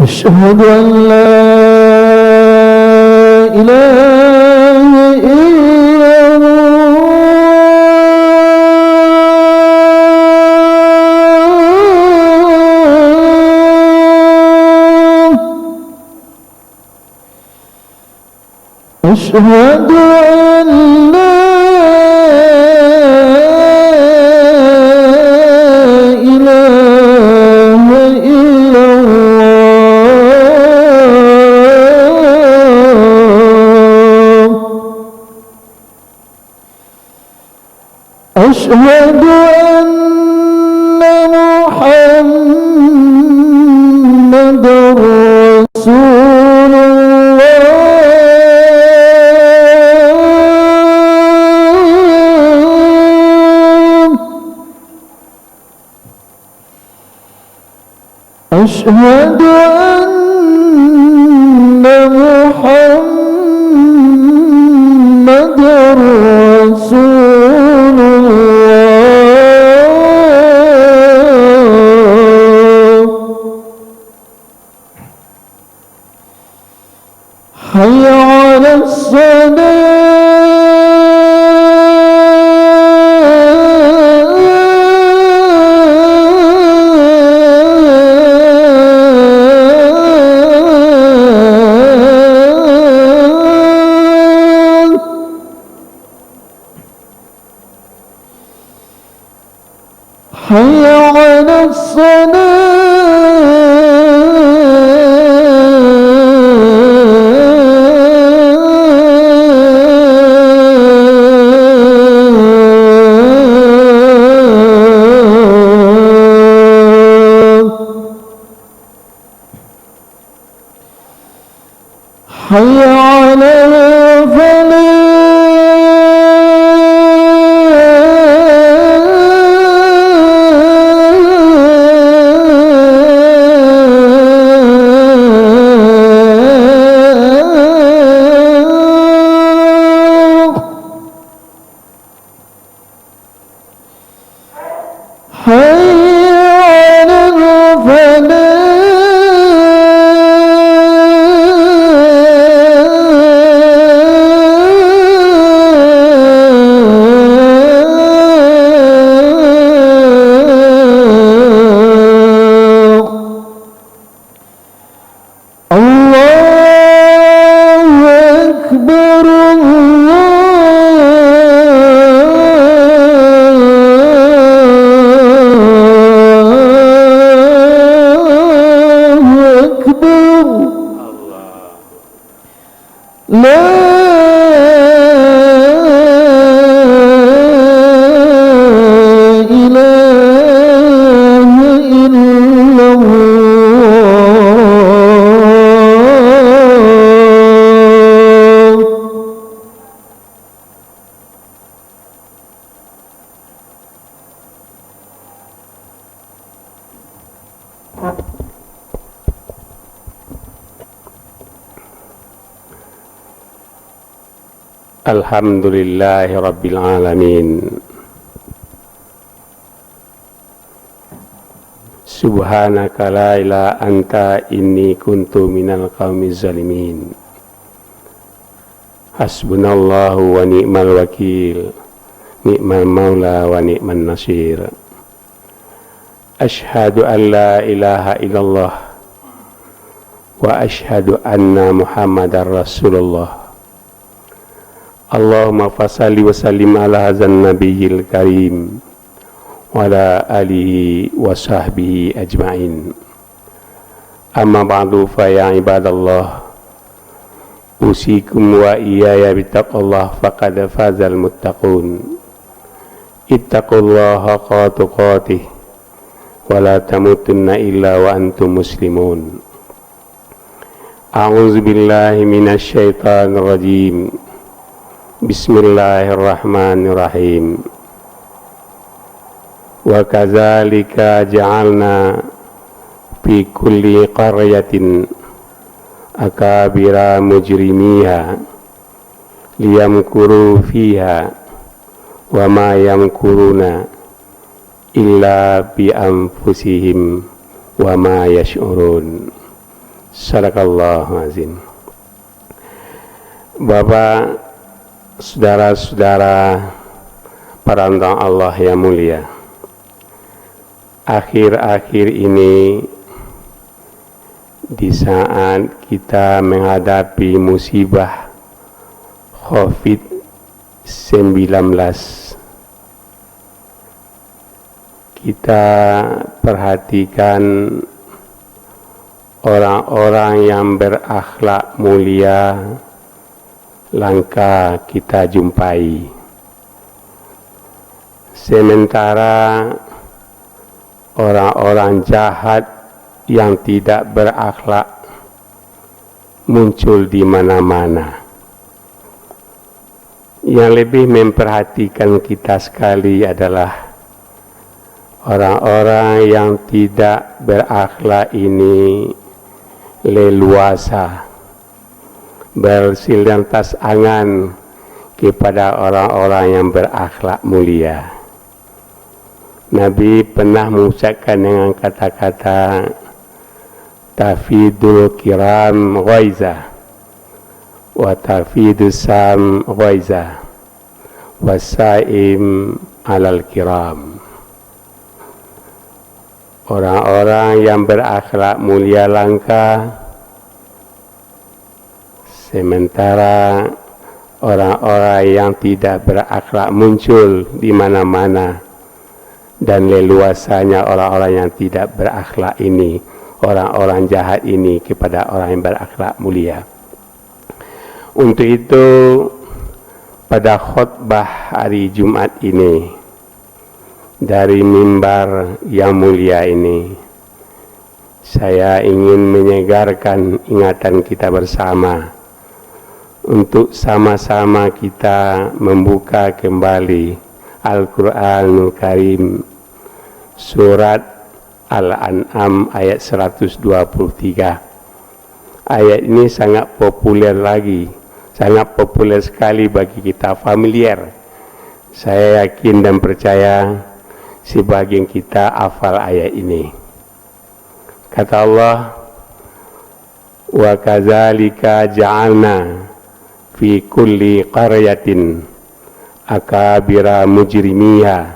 أشهد أن لا إله إلا الله أشهد أن لا إله إلا الله أشهد أن محمدًا رسول الله أشهد أن محمدًا رسول الله حي على الصلاة حي على الصلاة حي على الفلاح حي على الفلاح الله أكبر الله أكبر لا إله إلا الله Alhamdulillahi Rabbil Alamin. Subhanaka la ilaha anta inni kuntu minal qaumiz zalimin. Hasbunallahu wa ni'mal wakil, ni'mal maula wa ni'man nasir. Ashhadu an la ilaha illallah wa ashhadu anna Muhammadar Rasulullah. Allahumma fasalli wa sallim ala hazan nabiyil karim wa ala alihi wa sahbihi ajma'in. Amma ba'du fa ya ibadallah, usikum wa iyaya bittaqullah faqad fazal muttaqun. Ittaqullaha haqqa tuqatih wa la tamutunna illa wa antum muslimun. A'udzu billahi minasy syaithanir rajim. Bismillahirrahmanirrahim. Wa kadzalika ja'alna fi kulli qaryatin akabira mujrimiha liyamkuru fiha wa ma yamkuruna illa bi anfusihim wa ma yash'urun. Sadaqallahu azim. Bapak, saudara-saudara perantau Allah yang mulia, akhir-akhir ini di saat kita menghadapi musibah COVID-19, kita perhatikan orang-orang yang berakhlak mulia langka kita jumpai. Sementara orang-orang jahat yang tidak berakhlak muncul di mana-mana. Yang lebih memperhatikan kita sekali adalah orang-orang yang tidak berakhlak ini leluasa bersilantas angan kepada orang-orang yang berakhlak mulia. Nabi pernah mengucapkan dengan kata-kata tafidul kiram ghaiza wa tafidus sam ghaiza wasaim alal kiram. Orang-orang yang berakhlak mulia langka, sementara orang-orang yang tidak berakhlak muncul di mana-mana, dan leluasanya orang-orang yang tidak berakhlak ini, orang-orang jahat ini kepada orang yang berakhlak mulia. Untuk itu, pada khutbah hari Jumat ini, dari mimbar yang mulia ini, saya ingin menyegarkan ingatan kita bersama untuk sama-sama kita membuka kembali Al-Quranul Karim, surat Al-An'am ayat 123. Ayat ini sangat populer lagi, sangat populer sekali bagi kita, familiar. Saya yakin dan percaya sebagian kita hafal ayat ini. Kata Allah, wa kadzalika ja'alna fi kulli qaryatin akabira mujrimiha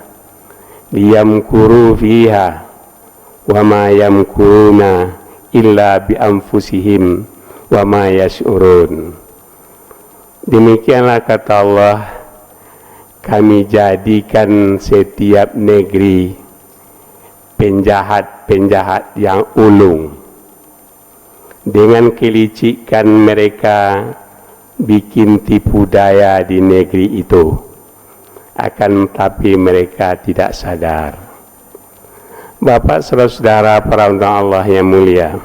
liyamkuru fiha wa ma yamkuruna illa bi anfusihim wa ma yash'urun. Demikianlah kata Allah, kami jadikan setiap negeri penjahat-penjahat yang ulung. Dengan kelicikan mereka bikin tipu daya di negeri itu, akan tapi mereka tidak sadar. Bapak, saudara-saudara perantau Allah yang mulia,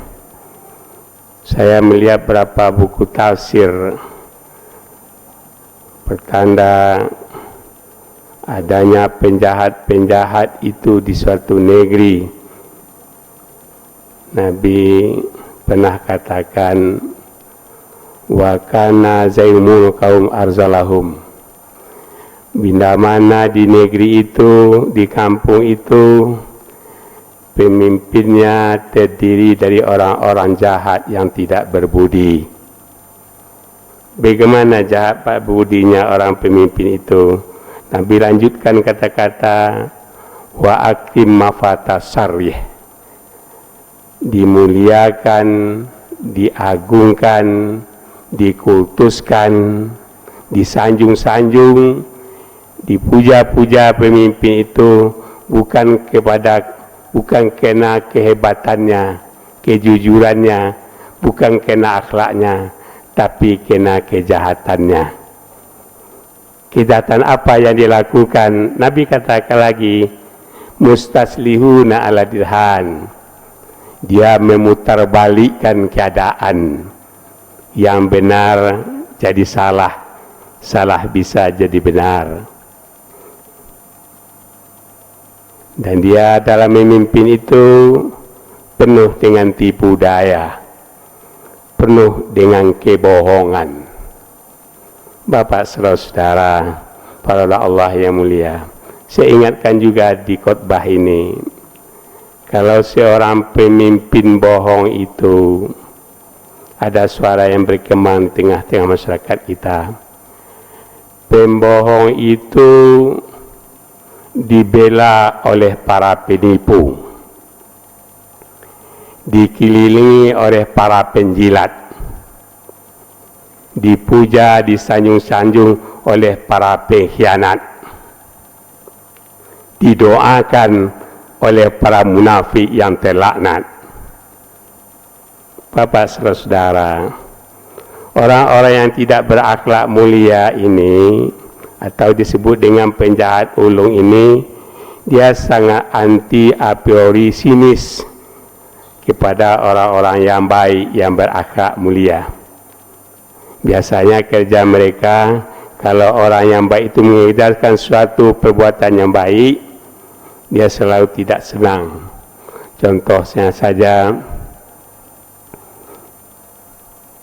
saya melihat beberapa buku tafsir pertanda adanya penjahat-penjahat itu di suatu negeri. Nabi pernah katakan, wa kana zaimul kaum arzalahum. Bila mana di negeri itu, di kampung itu, pemimpinnya terdiri dari orang-orang jahat yang tidak berbudi. Bagaimana jahat pak budinya orang pemimpin itu? Nabi lanjutkan kata-kata, wa akim mafata sarih, dimuliakan, diagungkan, dikultuskan, disanjung-sanjung, dipuja-puja pemimpin itu bukan karena kehebatannya, kejujurannya, bukan karena akhlaknya, tapi karena kejahatannya. Kejahatan apa yang dilakukan? Nabi katakan lagi, mustaslihuna ala dirhan, dia memutarbalikkan keadaan, yang benar jadi salah, salah bisa jadi benar. Dan dia dalam memimpin itu penuh dengan tipu daya, penuh dengan kebohongan. Bapak saudara, para Allah yang mulia, saya ingatkan juga di khotbah ini, kalau seorang pemimpin bohong itu, ada suara yang berkembang di tengah-tengah masyarakat kita. Pembohong itu dibela oleh para penipu, dikelilingi oleh para penjilat, dipuja, disanjung-sanjung oleh para pengkhianat, didoakan oleh para munafik yang terlaknat. Bapak saudara, orang-orang yang tidak berakhlak mulia ini, atau disebut dengan penjahat ulung ini, dia sangat anti a priori sinis kepada orang-orang yang baik, yang berakhlak mulia. Biasanya kerja mereka, kalau orang yang baik itu mengedarkan suatu perbuatan yang baik, dia selalu tidak senang. Contohnya saja,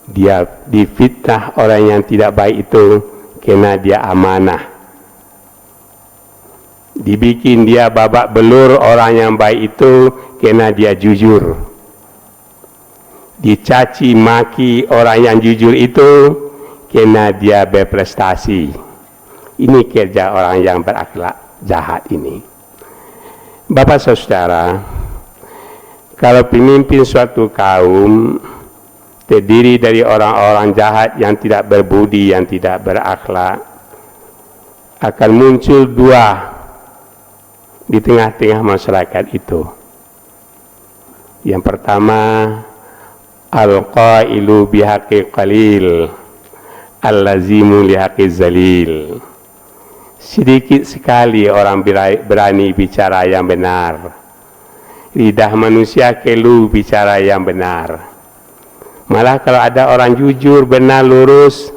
dia difitnah orang yang tidak baik itu karena dia amanah. Dibikin dia babak belur orang yang baik itu karena dia jujur. Dicaci maki orang yang jujur itu karena dia berprestasi. Ini kerja orang yang berakhlak jahat ini. Bapak saudara, kalau pemimpin suatu kaum terdiri dari orang-orang jahat yang tidak berbudi, yang tidak berakhlak, akan muncul dua di tengah-tengah masyarakat itu. Yang pertama, al-qailu bihaqi qalil, al-lazimu lihaqi zalil. Sedikit sekali orang berani bicara yang benar. Lidah manusia keluh bicara yang benar. Malah kalau ada orang jujur, benar, lurus,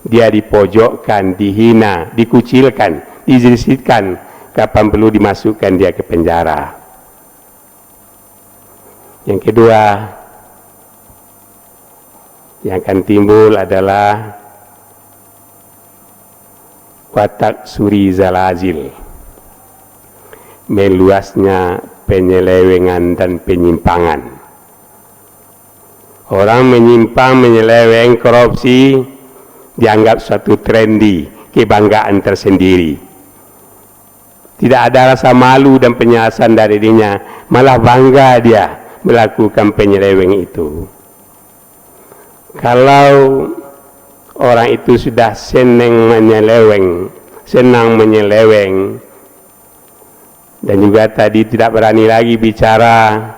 dia dipojokkan, dihina, dikucilkan, dijelisitkan, kapan perlu dimasukkan dia ke penjara. Yang kedua, yang akan timbul adalah watak suri zalazil, meluasnya penyelewengan dan penyimpangan. Orang menyimpang, menyeleweng, korupsi dianggap suatu trendy, kebanggaan tersendiri. Tidak ada rasa malu dan penyasan dari dirinya, malah bangga dia melakukan penyeleweng itu. Kalau orang itu sudah senang menyeleweng, dan juga tadi tidak berani lagi bicara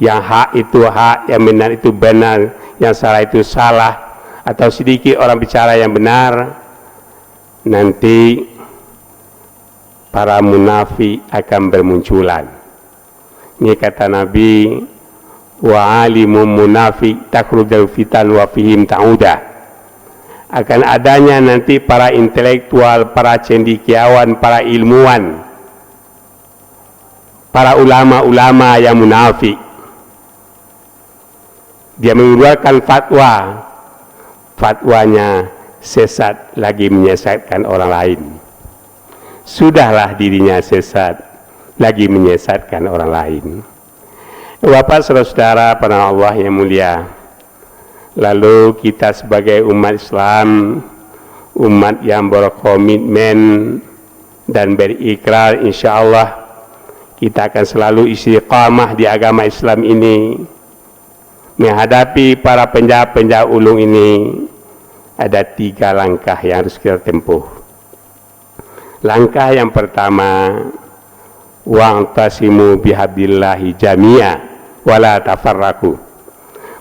yang hak itu hak, yang benar itu benar, yang salah itu salah, atau sedikit orang bicara yang benar, nanti para munafik akan bermunculan. Ini kata Nabi, wa alimun munafik takhrujul fitan wa fihim ta'udah. Akan adanya nanti para intelektual, para cendekiawan, para ilmuwan, para ulama-ulama yang munafik. Dia mengeluarkan fatwa, fatwanya sesat lagi menyesatkan orang lain. Sudahlah dirinya sesat, lagi menyesatkan orang lain. Bapak saudara para Allah yang mulia, lalu kita sebagai umat Islam, umat yang berkomitmen dan berikrar, insya Allah kita akan selalu istiqamah di agama Islam ini. Menghadapi para penjahat-penjahat ulung ini, ada 3 langkah yang harus kita tempuh. Langkah yang pertama, wa'tasimu bihablillahi jami'a wala tafarraqu.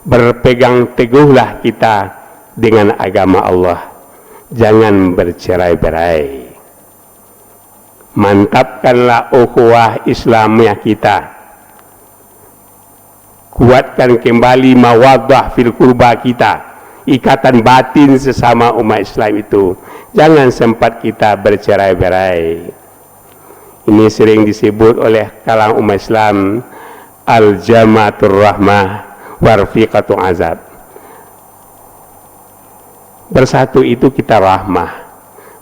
Berpegang teguhlah kita dengan agama Allah, jangan bercerai-berai. Mantapkanlah ukhuwah Islamiyah kita, kuatkan kembali mawaddah fil qurba kita, ikatan batin sesama umat Islam itu. Jangan sempat kita bercerai-berai. Ini sering disebut oleh kalangan umat Islam al-jamaatur rahmah warfiqatu azab. Bersatu itu kita rahmah,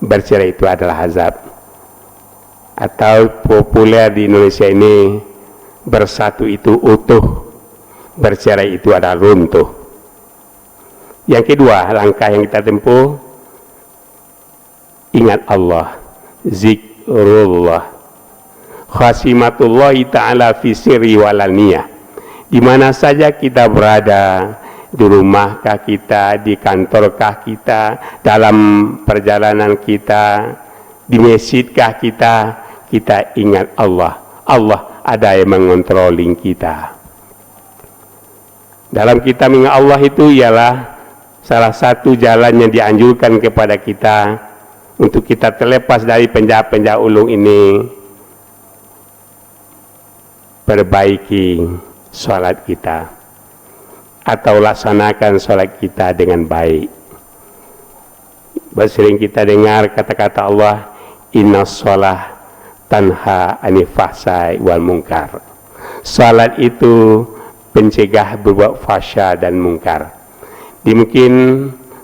bercerai itu adalah azab. Atau populer di Indonesia ini, bersatu itu utuh, bercerai itu adalah runtuh. Yang kedua, langkah yang kita tempuh, ingat Allah, zikrullah, khasimatullahi ta'ala fi sirri walaniyah. Di mana saja kita berada, di rumahkah kita, di kantorkah kita, dalam perjalanan kita, di masjidkah kita ingat Allah. Allah ada yang mengontrolling kita. Dalam kita mengingat Allah itu ialah salah satu jalan yang dianjurkan kepada kita untuk kita terlepas dari penjahat-penjahat ulung ini. Perbaiki sholat kita, atau laksanakan sholat kita dengan baik. Sering kita dengar kata-kata Allah, inna sholah tanha anil fahsai wal munkar. Salat itu pencegah berbuat fahsya dan munkar. Mungkin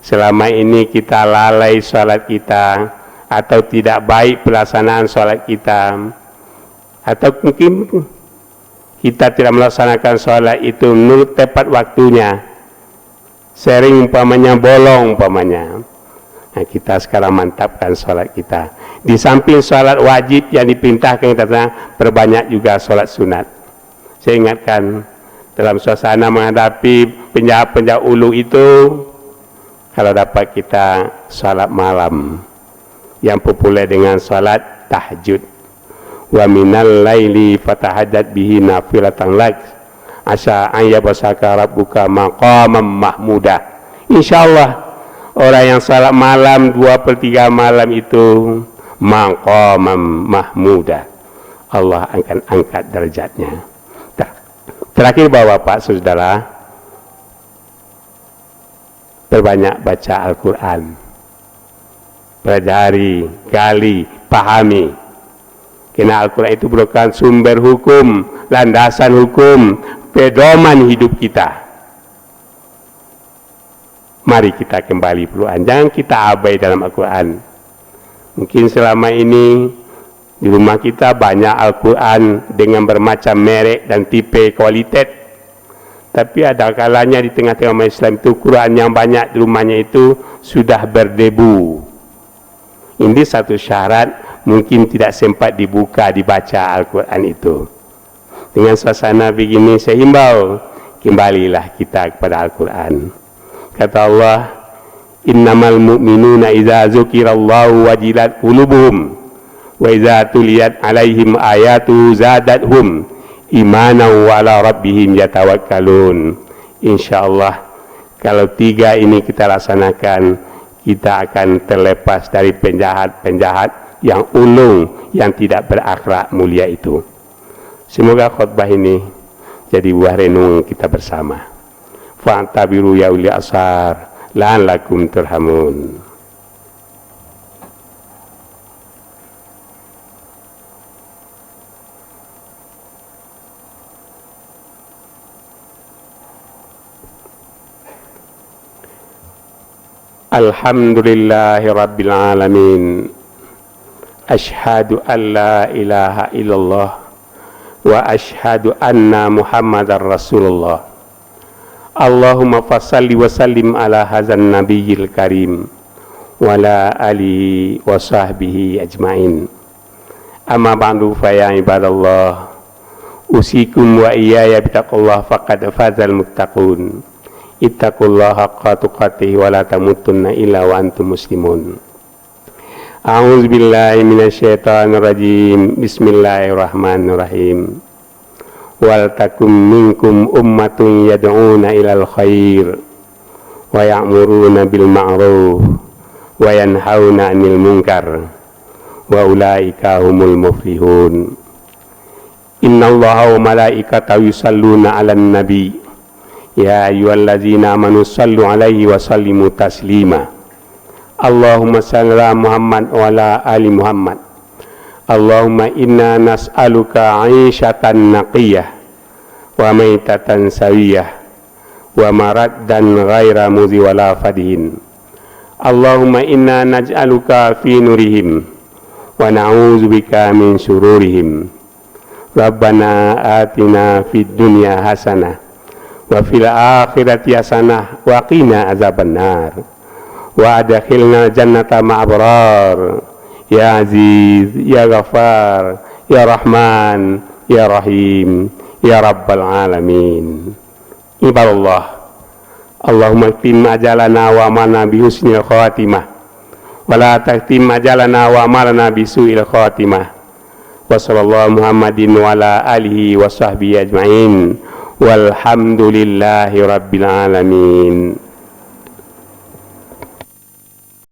selama ini kita lalai salat kita, atau tidak baik pelaksanaan salat kita, atau mungkin kita tidak melaksanakan salat itu menurut tepat waktunya, sering umpamanya bolong umpamanya. Nah, kita sekarang mantapkan sholat kita. Di samping sholat wajib yang diperintahkan kita, perbanyak juga sholat sunat. Saya ingatkan, dalam suasana menghadapi penjahat-penjahat ulu itu, kalau dapat kita sholat malam, yang populer dengan sholat tahajud. Wa minal laili fatahajjat bihi nafilatan lak, asa an yabasaka rabbuka maqaman mahmudah. Insyaallah orang yang salat malam 2/3 malam itu maqaman mahmudah, Allah akan angkat derajatnya. Terakhir Bapak Saudara, perbanyak baca Al-Quran, pelajari, gali, pahami. Karena Al-Quran itu merupakan sumber hukum, landasan hukum, pedoman hidup kita. Mari kita kembali peluang, jangan kita abai dalam Al-Quran. Mungkin selama ini di rumah kita banyak Al-Quran dengan bermacam merek dan tipe kualitas. Tapi ada kalanya di tengah-tengah umat Islam itu Quran yang banyak di rumahnya itu sudah berdebu. Ini satu syarat, mungkin tidak sempat dibaca Al-Quran itu. Dengan suasana begini saya himbau, kembalilah kita kepada Al-Quran. Kata Allah, innamal mu'minuna idza dzukirallahu wajilat qulubuhum wa idza tuliyat alaihim ayatu zadathum imanan wa ala rabbihim yatawakkalun. Insyaallah kalau 3 ini kita laksanakan, kita akan terlepas dari penjahat-penjahat yang ulung, yang tidak berakhlak mulia itu. Semoga khutbah ini jadi buah renung kita bersama. Fa'tabiru ya uli asar la'allakum turhamun. Alhamdulillahi rabbil alamin. Ashhadu an la ilaha illallah wa ashhadu anna muhammadar rasulullah. Allahumma fassalli wa sallim ala hazan nabiyil karim wa ala alihi wa sahbihi ajma'in. Amma ba'du fa ya ibadallah, usikum wa iyaya bitaqullah faqad fazal muttaqun. Ittaqullaha haqqa tuqatih wa la tamutunna illa wa antum muslimun. A'udzu billahi minasyaitonir rajim. Bismillahirrahmanirrahim. Wal takum minkum ummatun yad'una ilal khair wa ya'muruna bil ma'ruf wa yanhauna 'anil munkar wa ulaika humul muflihun. Innallaha wa malaikatahu yusalluna 'alan nabi ya ayyuhalladzina amanu sallu 'alaihi wa sallimu taslima. Allahumma shalli ala Muhammad wa ala ali Muhammad. Allahumma inna nas'aluka 'aishatan naqiyah wa maitatan sawiyah wa maraddan ghaira mudhi wala fadihin. Allahumma inna naj'aluka fi nurihim wa na'udzubika min syururihim. Rabbana atina fid dunya hasanah wa fil akhirati hasanah wa qina azabannar wa adkhilna jannata ma'abrar ya aziz ya ghafar ya rahman ya rahim ya rabbal alamin. Ibadallah, Allahumma khtim ajalana wa amalna bi husnil khatimah wa la takhtim ajalana wa amalna bi su'il khatimah. Wa sallallahu Muhammadin wa ala alihi wa sahbihi ajma'in walhamdulillahi rabbil alamin.